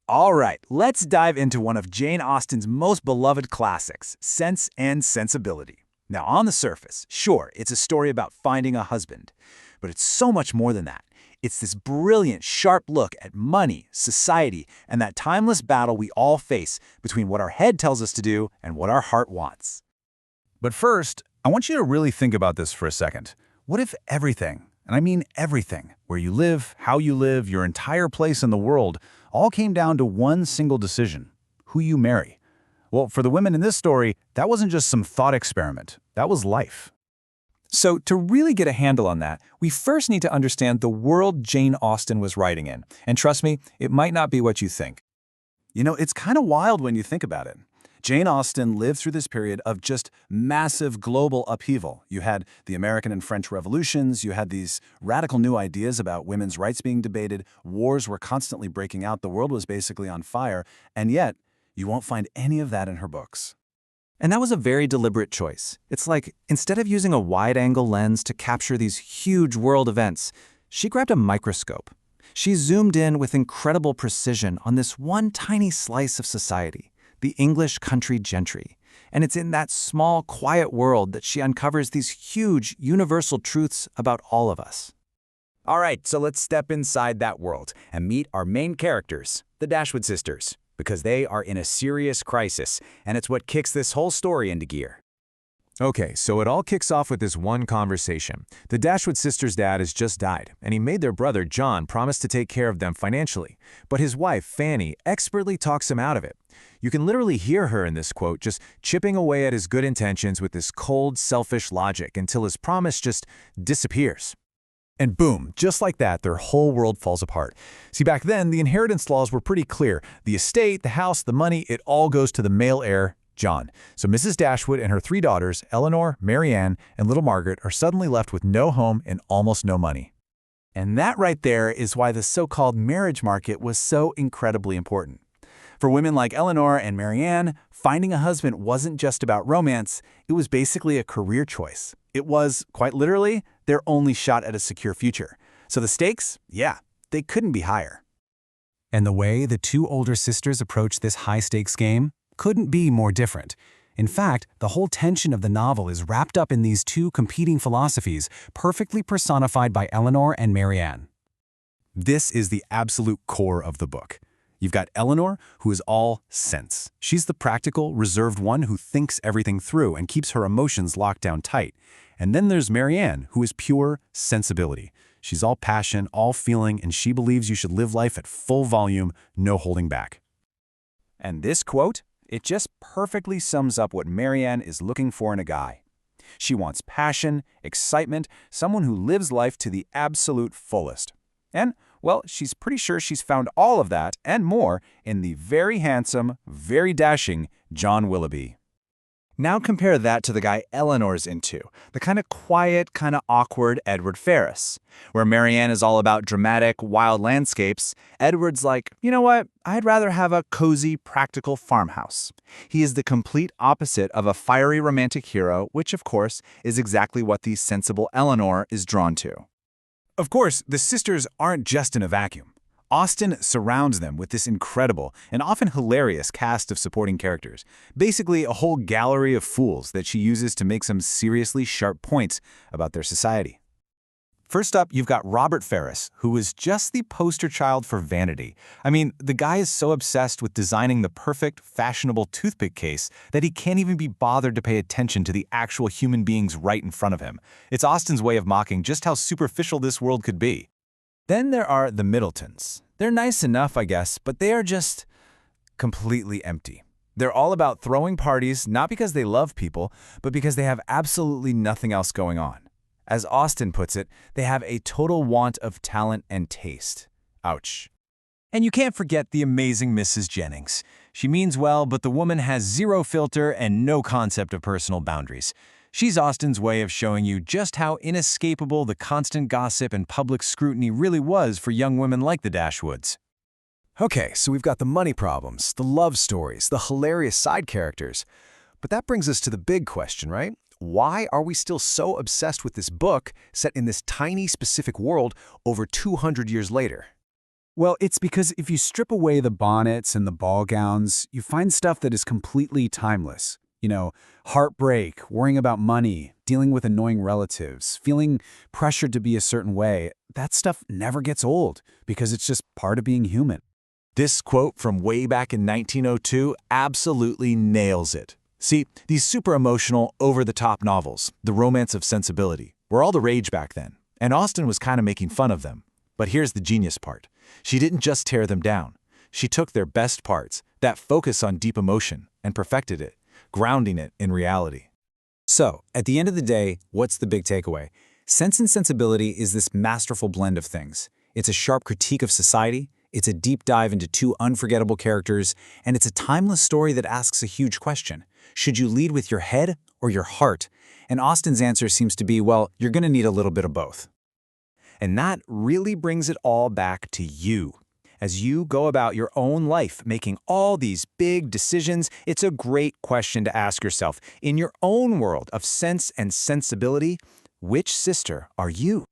All right, let's dive into one of Jane Austen's most beloved classics, Sense and Sensibility. Now, on the surface, sure, it's a story about finding a husband, but it's so much more than that. It's this brilliant, sharp look at money, society, and that timeless battle we all face between what our head tells us to do and what our heart wants. But first, I want you to really think about this for a second. What if everything, and I mean everything, where you live, how you live, your entire place in the world, all came down to one single decision: who you marry? Well, for the women in this story, that wasn't just some thought experiment. That was life. So to really get a handle on that, we first need to understand the world Jane Austen was writing in. And trust me, it might not be what you think. You know, it's kind of wild when you think about it. Jane Austen lived through this period of just massive global upheaval. You had the American and French revolutions, you had these radical new ideas about women's rights being debated, wars were constantly breaking out, the world was basically on fire, and yet you won't find any of that in her books. And that was a very deliberate choice. It's like, instead of using a wide-angle lens to capture these huge world events, she grabbed a microscope. She zoomed in with incredible precision on this one tiny slice of society, the English country gentry. And it's in that small, quiet world that she uncovers these huge, universal truths about all of us. All right, so let's step inside that world and meet our main characters, the Dashwood sisters, because they are in a serious crisis, and it's what kicks this whole story into gear. Okay, so it all kicks off with this one conversation. The Dashwood sisters' dad has just died, and he made their brother, John, promise to take care of them financially. But his wife, Fanny, expertly talks him out of it. You can literally hear her in this quote just chipping away at his good intentions with this cold, selfish logic until his promise just disappears. And boom, just like that, their whole world falls apart. See, back then, the inheritance laws were pretty clear. The estate, the house, the money, it all goes to the male heir, John. So Mrs. Dashwood and her three daughters, Elinor, Marianne, and little Margaret, are suddenly left with no home and almost no money. And that right there is why the so-called marriage market was so incredibly important. For women like Elinor and Marianne, finding a husband wasn't just about romance, it was basically a career choice. It was, quite literally, their only shot at a secure future. So the stakes, yeah, they couldn't be higher. And the way the two older sisters approach this high-stakes game couldn't be more different. In fact, the whole tension of the novel is wrapped up in these two competing philosophies, perfectly personified by Elinor and Marianne. This is the absolute core of the book. You've got Elinor, who is all sense. She's the practical, reserved one who thinks everything through and keeps her emotions locked down tight. And then there's Marianne, who is pure sensibility. She's all passion, all feeling, and she believes you should live life at full volume, no holding back. And this quote, it just perfectly sums up what Marianne is looking for in a guy. She wants passion, excitement, someone who lives life to the absolute fullest. And, well, she's pretty sure she's found all of that and more in the very handsome, very dashing John Willoughby. Now compare that to the guy Elinor's into, the kind of quiet, kind of awkward Edward Ferrars. Where Marianne is all about dramatic, wild landscapes, Edward's like, you know what, I'd rather have a cozy, practical farmhouse. He is the complete opposite of a fiery romantic hero, which of course is exactly what the sensible Elinor is drawn to. Of course, the sisters aren't just in a vacuum. Austen surrounds them with this incredible and often hilarious cast of supporting characters, basically a whole gallery of fools that she uses to make some seriously sharp points about their society. First up, you've got Robert Ferrars, who is just the poster child for vanity. I mean, the guy is so obsessed with designing the perfect, fashionable toothpick case that he can't even be bothered to pay attention to the actual human beings right in front of him. It's Austen's way of mocking just how superficial this world could be. Then there are the Middletons. They're nice enough, I guess, but they are just completely empty. They're all about throwing parties, not because they love people, but because they have absolutely nothing else going on. As Austen puts it, they have a total want of talent and taste. Ouch. And you can't forget the amazing Mrs. Jennings. She means well, but the woman has zero filter and no concept of personal boundaries. She's Austen's way of showing you just how inescapable the constant gossip and public scrutiny really was for young women like the Dashwoods. Okay, so we've got the money problems, the love stories, the hilarious side characters. But that brings us to the big question, right? Why are we still so obsessed with this book set in this tiny, specific world over 200 years later? Well, it's because if you strip away the bonnets and the ball gowns, you find stuff that is completely timeless. Heartbreak, worrying about money, dealing with annoying relatives, feeling pressured to be a certain way. That stuff never gets old because it's just part of being human. This quote from way back in 1902 absolutely nails it. See, these super emotional, over-the-top novels, the romance of sensibility, were all the rage back then, and Austen was kind of making fun of them. But here's the genius part. She didn't just tear them down. She took their best parts, that focus on deep emotion, and perfected it, grounding it in reality. So, at the end of the day, what's the big takeaway? Sense and Sensibility is this masterful blend of things. It's a sharp critique of society, it's a deep dive into two unforgettable characters, and it's a timeless story that asks a huge question. Should you lead with your head or your heart? And Austen's answer seems to be, well, you're going to need a little bit of both. And that really brings it all back to you. As you go about your own life, making all these big decisions, it's a great question to ask yourself. In your own world of sense and sensibility, which sister are you?